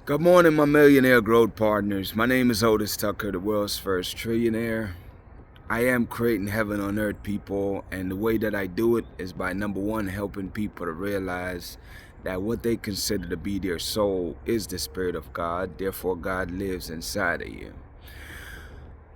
Good morning, my millionaire growth partners. My name is Otis Tucker, the world's first trillionaire. I am creating heaven on earth, people, and the way that I do it is by number one, helping people to realize that what they consider to be their soul is the Spirit of God. Therefore, God lives inside of you.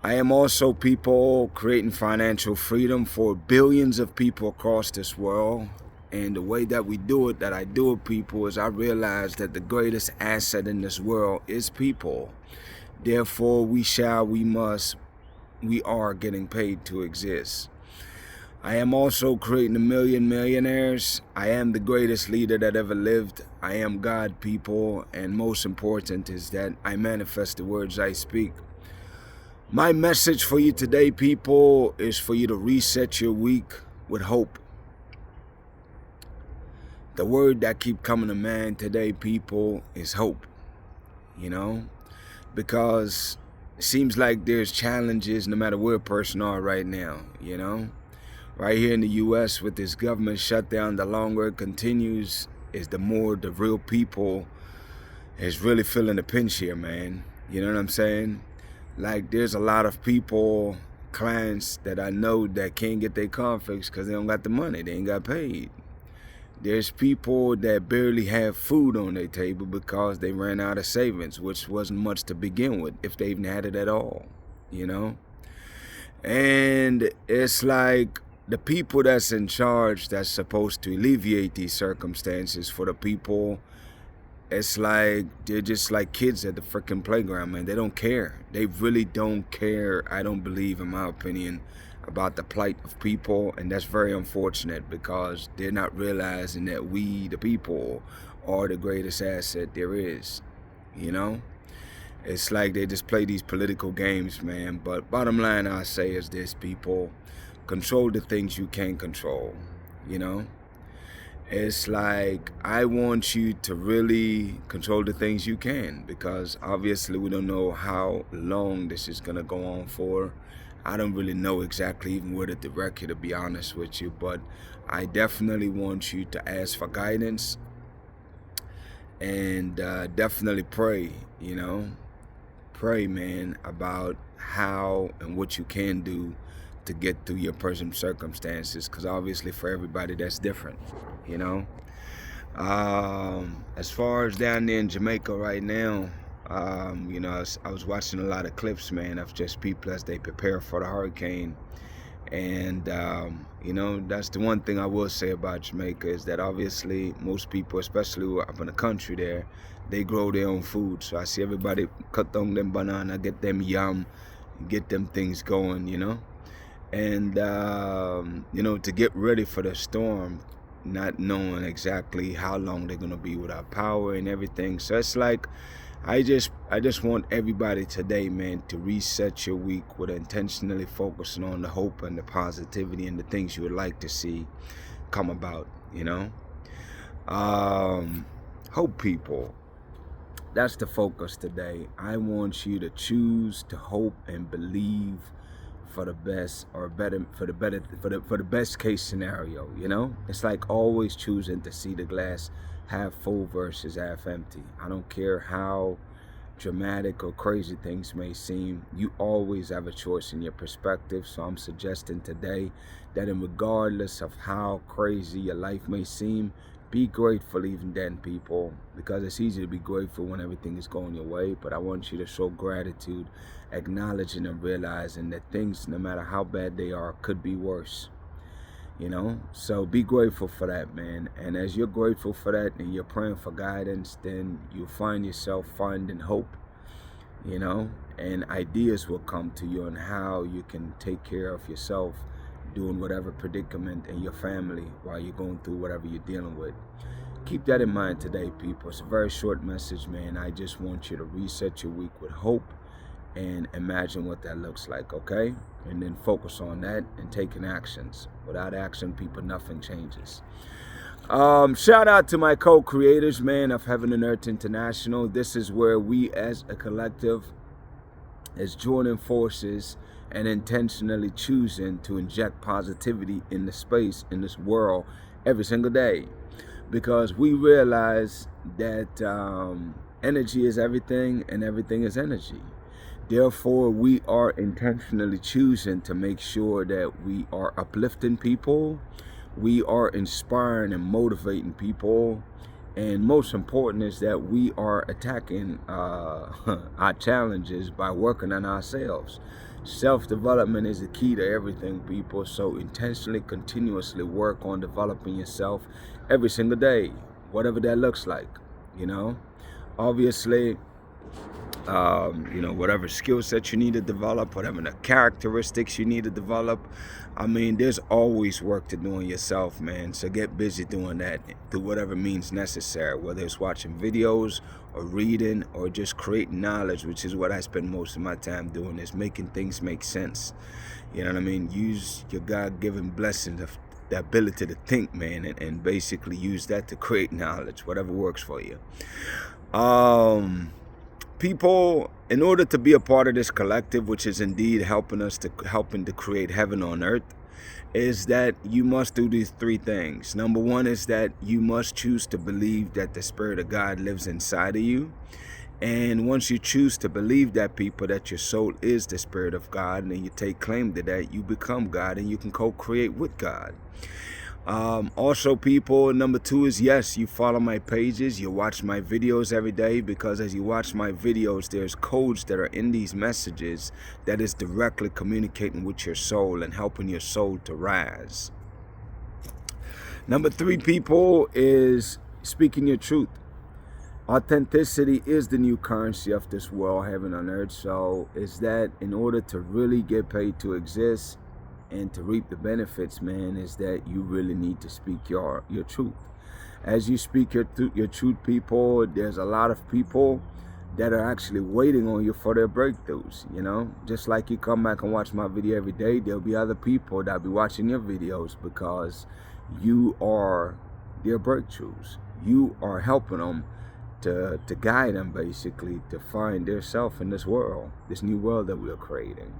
I am also, people, creating financial freedom for billions of people across this world. And the way that we do it, that I do it, people, is I realize that the greatest asset in this world is people. Therefore, we must, we are getting paid to exist. I am also creating a million millionaires. I am the greatest leader that ever lived. I am God, people. And most important is that I manifest the words I speak. My message for you today, people, is for you to reset your week with hope. The word that keep coming to mind today, people, is hope. Because it seems like there's challenges no matter where a person are right now, Right here in the U.S. with this government shutdown, the longer it continues, is the more the real people is really feeling the pinch here, man. You know what I'm saying? Like, there's a lot of people, clients that I know that can't get their car fixed because they don't got the money. They ain't got paid. There's people that barely have food on their table because they ran out of savings, which wasn't much to begin with, if they even had it at all, And it's like the people that's in charge, that's supposed to alleviate these circumstances for the people, it's like they're just like kids at the freaking playground, man. They don't care. They really don't care, I don't believe, in my opinion, about the plight of people. And that's very unfortunate because they're not realizing that we, the people, are the greatest asset there is. It's like they just play these political games, man. But bottom line I say is this, people: control the things you can't control. It's like, I want you to really control the things you can, because obviously we don't know how long this is going to go on for. I don't really know exactly even where to direct you, to be honest with you, but I definitely want you to ask for guidance and definitely pray, Pray, man, about how and what you can do to get through your present circumstances, because obviously for everybody that's different, As far as down there in Jamaica right now, I was watching a lot of clips, man, of just people as they prepare for the hurricane. And that's the one thing I will say about Jamaica, is that obviously most people, especially up in the country there, they grow their own food. So I see everybody cut down them banana, get them yam, get them things going, and to get ready for the storm, not knowing exactly how long they're gonna be without power and everything. So it's like, I just want everybody today, man, to reset your week with intentionally focusing on the hope and the positivity and the things you would like to see come about. Hope, people. That's the focus today. I want you to choose to hope and believe for the best, or for the best case scenario. It's like always choosing to see the glass half full versus half empty. I don't care how dramatic or crazy things may seem, you always have a choice in your perspective. So I'm suggesting today that, regardless of how crazy your life may seem, be grateful even then, people, because it's easy to be grateful when everything is going your way. But I want you to show gratitude, acknowledging and realizing that things, no matter how bad they are, could be worse. So be grateful for that, man. And as you're grateful for that and you're praying for guidance, then you'll find yourself finding hope, and ideas will come to you on how you can take care of yourself, doing whatever predicament, and your family while you're going through whatever you're dealing with. Keep that in mind today, people. It's a very short message, man. I just want you to reset your week with hope and imagine what that looks like, okay? And then focus on that and taking actions. Without action, people, nothing changes. Shout out to my co-creators, man, of Heaven and Earth International. This is where we as a collective is joining forces and intentionally choosing to inject positivity in the space, in this world, every single day. Because we realize that Energy is everything, and everything is energy. Therefore, we are intentionally choosing to make sure that we are uplifting people, we are inspiring and motivating people, and most important is that we are attacking our challenges by working on ourselves. Self-development is the key to everything, people. So intentionally, continuously work on developing yourself every single day, whatever that looks like, you know. Obviously, whatever skill set you need to develop, whatever the characteristics you need to develop. I mean, there's always work to do on yourself, man. So get busy doing that through whatever means necessary, whether it's watching videos or reading or just creating knowledge, which is what I spend most of my time doing, is making things make sense. You know what I mean? Use your God-given blessing, the ability to think, man, and basically use that to create knowledge, whatever works for you. People, in order to be a part of this collective, which is indeed helping to create heaven on earth, is that you must do these three things. Number one is that you must choose to believe that the Spirit of God lives inside of you. And once you choose to believe that, people, that your soul is the Spirit of God, and you take claim to that, you become God and you can co-create with God. Also, people, number two is, yes, you follow my pages, you watch my videos every day, because as you watch my videos, there's codes that are in these messages that is directly communicating with your soul and helping your soul to rise. Number three, people, is speaking your truth. Authenticity is the new currency of this world, heaven on earth. So is that in order to really get paid to exist and to reap the benefits, man, is that you really need to speak your truth. As you speak your truth, people, there's a lot of people that are actually waiting on you for their breakthroughs, you know. Just like you come back and watch my video every day, there'll be other people that'll be watching your videos because you are their breakthroughs. You are helping them to guide them, basically, to find their self in this world, this new world that we are creating.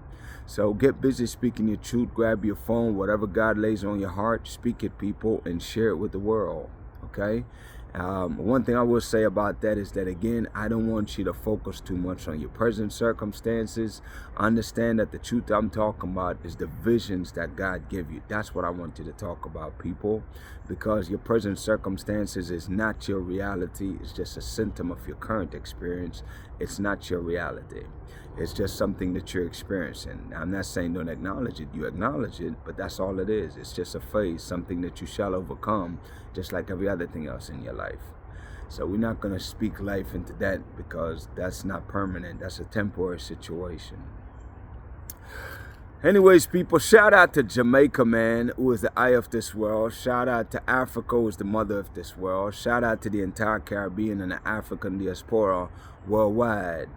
So get busy speaking your truth. Grab your phone, whatever God lays on your heart, speak it, people, and share it with the world, okay? One thing I will say about that is that, again, I don't want you to focus too much on your present circumstances. Understand that the truth I'm talking about is the visions that God give you. That's what I want you to talk about, people, because your present circumstances is not your reality. It's just a symptom of your current experience. It's not your reality. It's just something that you're experiencing. I'm not saying don't acknowledge it. You acknowledge it, but that's all it is. It's just a phase, something that you shall overcome, just like every other thing else in your life. So we're not going to speak life into that, because that's not permanent. That's a temporary situation. Anyways, people, shout out to Jamaica, man, who is the eye of this world. Shout out to Africa, who is the mother of this world. Shout out to the entire Caribbean and the African diaspora worldwide.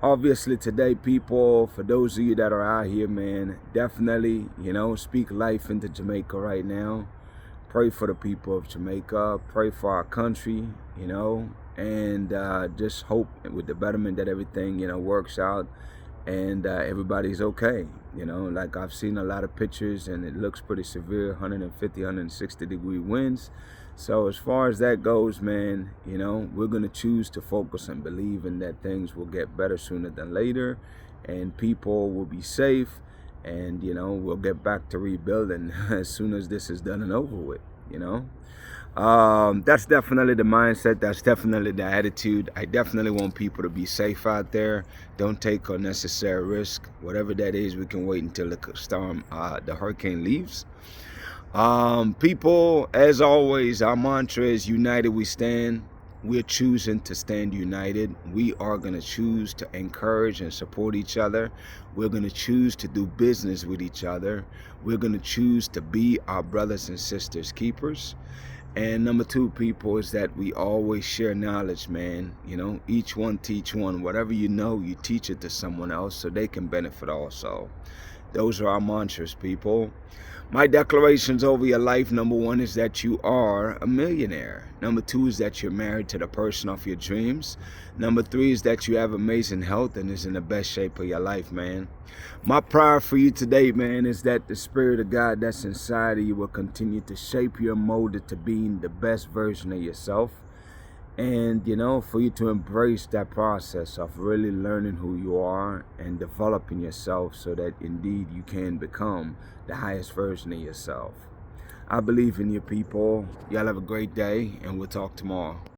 Obviously, today, people, for those of you that are out here, man, definitely, speak life into Jamaica right now. Pray for the people of Jamaica. Pray for our country, and just hope with the betterment that everything, works out and everybody's okay. Like I've seen a lot of pictures and it looks pretty severe, 150, 160 degree winds. So as far as that goes, man, we're going to choose to focus and believe in that things will get better sooner than later, and people will be safe, and, we'll get back to rebuilding as soon as this is done and over with, That's definitely the mindset. That's definitely the attitude. I definitely want people to be safe out there. Don't take unnecessary risk. Whatever that is, we can wait until the hurricane leaves. People, as always, our mantra is united we stand. We're choosing to stand united. We are going to choose to encourage and support each other. We're going to choose to do business with each other. We're going to choose to be our brothers and sisters keepers. And number two, people, is that we always share knowledge, man. Each one teach one. Whatever you know, you teach it to someone else so they can benefit also. Those are our mantras, people. My declarations over your life, number one, is that you are a millionaire. Number two is that you're married to the person of your dreams. Number three is that you have amazing health and is in the best shape of your life, man. My prayer for you today, man, is that the Spirit of God that's inside of you will continue to shape you and mold it to being the best version of yourself. And, you know, for you to embrace that process of really learning who you are and developing yourself so that indeed you can become the highest version of yourself. I believe in you, people. Y'all have a great day, and we'll talk tomorrow.